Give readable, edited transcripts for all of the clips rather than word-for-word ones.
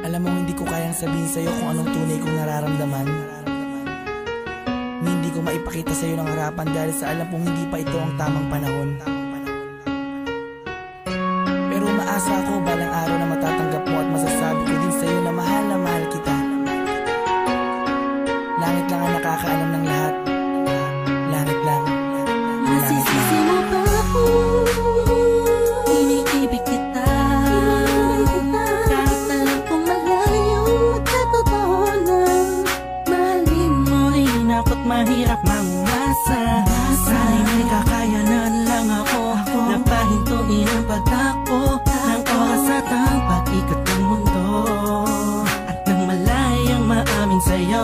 Alam mo, hindi ko kayang sabihin sa'yo kung anong tunay kong nararamdaman. Hindi ko maipakita sa'yo ng harapan dahil sa alam kong hindi pa ito ang tamang panahon. Pero umaasa ako balang araw na matatanggap mo at masasabi ko din sa'yo na mahal kita. Langit lang ang nakakaalam ng lahat. Langit lang. Masisisi mo ba ako? Iniibig kita. Kahit alam kong malayo at sa totoo lang, mahalin mo rin ako't mahirap mangumasa. Sana'y may kakayanan lang ako na pahintuin ang pagtakbo ng oras at ang pag-ikot ng mundo, at nang malayang maamin sa'yo.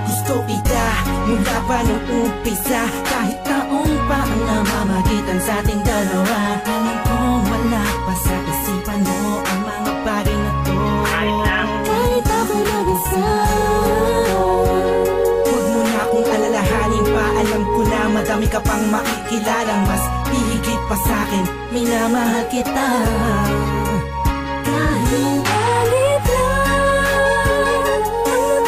Gusto kita mula pa nung umpisa, kahit taong pa ang namamagitan sa ating dalawa. Alam kong wala pa sa isipan mo ang mga bagay na to. Kahit ako'y mag-isa, huwag mo na akong alalahanin pa. Alam ko na madami ka pang makikilala, mas hihigit pa sa'kin, minamahal kita. Kahit alit lang ang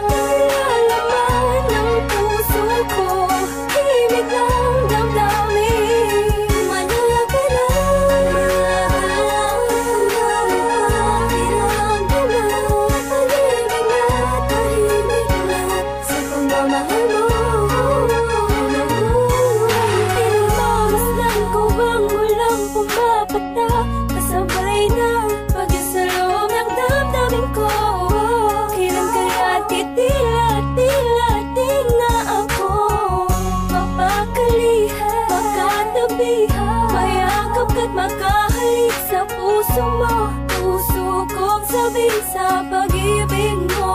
nalalaman ng puso ko, ibig ng damdamin, manala ka lang. Pag-ibig na tahimik lang sa pagmamahal mo. Pinagmamasdan ko bang walang pumapatak, kasabay na pag-isa loob ng damdamin ko. Kailan kaya titila-tila-ting na ako mapakalihan, makatabihan, mayakap ka't makahalik sa puso mo. Puso kong sabihin sa pag-ibig mo,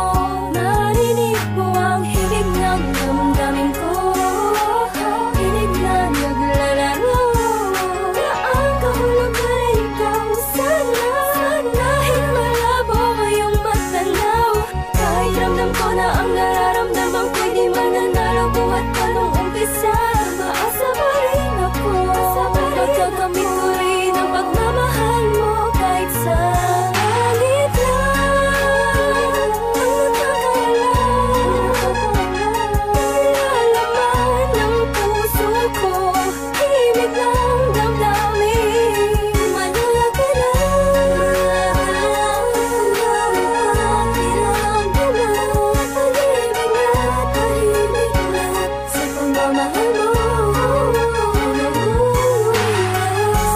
narinig mo ang himig ng damdamin ko. Hinig na naglalaro na ang kahulugan ay ikaw. Sana dahil malabo ngayong matanaw, kahit ramdam ko na ang nararamdaman ko'y di mananalo. Buhat pa nung umpisa, maasa pa rin ako. Pagkakamit ko rin ang pagmamahal mo, kahit sa langit lang ang nalalaman ng puso ko, ibig ng damdamin, manala ka lang. Pag-ibig na tahimik lang sa pagmamahal mo.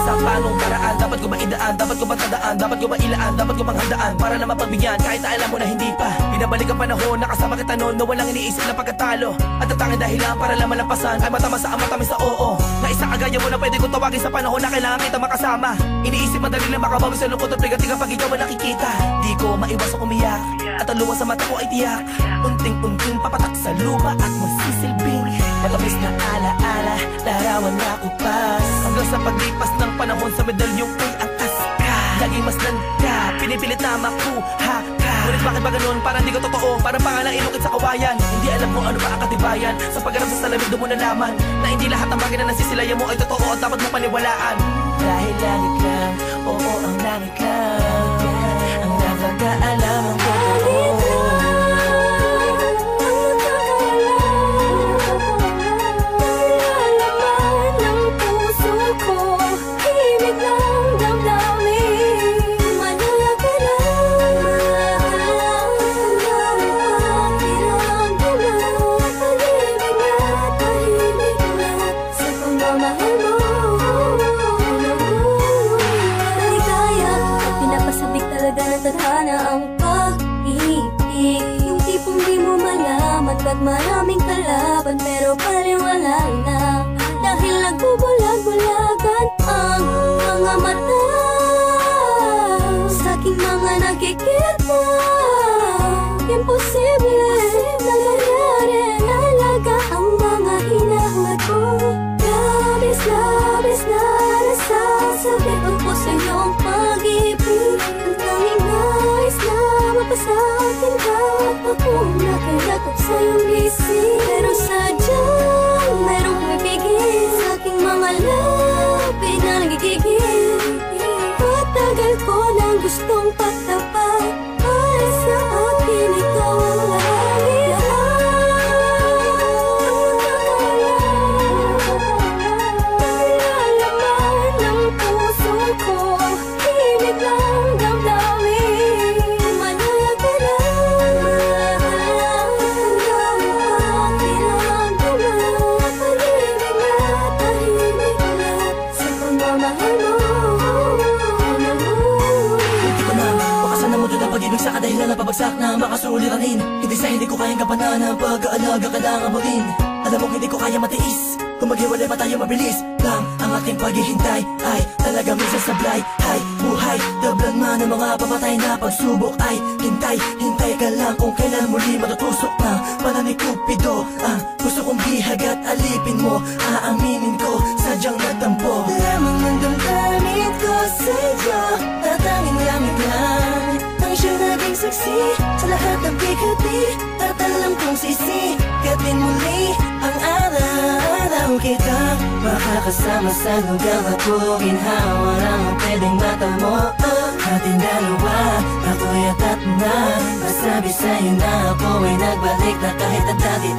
Sa panong paraan dapat ko maidaan, dapat ko matandaan, dapat ko mailaan, dapat ko manghandaan para na mapagbigyan kahit na alam mo na hindi pa. Binabalik ang panahon, nakasama kita noon na walang iniisip na pagkatalo, at ang tanging dahilan para lang malampasan ay matama sa matamis sa oo. Na isang agaya mo na pwede kong tawagin sa panahon na kailangan kita makasama. Iniisip madali lang makabawi sa lungkot at bigat kapag ikaw ang nakikita. Di ko maiwasang umiyak at ang luha sa mata ko ay tiyak. Unting-unting papatak sa lupa at magsisilbing matamis na alaala, larawan na kupas. Hanggang sa paglipas ng panahon sa medalyong ko'y angkas ka. Laging mas ganda, pinipilit na makuha ka. Ngunit bakit ba ganun? Parang di ko totoo, parang pangalang inukit sa kawayan. Hindi alam kung ano ba ang katibayan. Sa pagharap sa salamin doon mo nalaman na hindi lahat ng bagay na nasisilayan mo ay totoo at dapat mo paniwalaan. Dahil langit lang, oo ang langit lang ang nakakaalam ang totoo. Tadhana ang pag-ibig, yung tipong di mo malaman pag maraming kalaban, pero paliwala na dahil nagbubulag-bulagan ang mga mata. Sa aking mga nakikita, imposible na mangyari, nalaga ang mga hinahangad ko. Labis-labis na nasasabi ko sa iyong pag-ibig, ang tanging nais na mapasakin ka. Ako nakilakap sa iyong isip, pero sadyang mayroong pumipigil sa aking mga labi na nagigigil. Matagal ko aking gustong pagtapat. Para sa akin ikaw ang lahat. Nalalaman ng puso ko, ibig lang damdamin. Manaya ka na, pag-ibig na tahimik na sa pagmamahal mo. Hindi ko na makasan na mo doon ang pag-ibig sa kadahilan na pabagsak na makasuliranin. Hindi sa hindi ko kayang kapanan ang pag-aalaga kailangan mo rin. Alam mo hindi ko kaya matiis, kung maghiwalay pa tayo mabilis lang ang aking paghihintay. Ay talaga minsan sablay, ay buhay tablan man ng mga papatay na pagsubok. Ay hintay, hintay ka lang kung kailan muli matutusok na pala ni Cupido. Ang gusto kong bihag at alipin mo, aaminin ko sadyang nagtampo. Lamang ng damdamin ko sa'yo, tatanging lamig lang ang siya naging saksi sa lahat ng bigati. At alam kong sisikatin muli ang araw kita makakasama sa lugar at buginhawa lang ang pwedeng mata mo. Ating dalawa, ako'y atat na masabi sa'yo na ako ay nagbalik na kahit ang dati.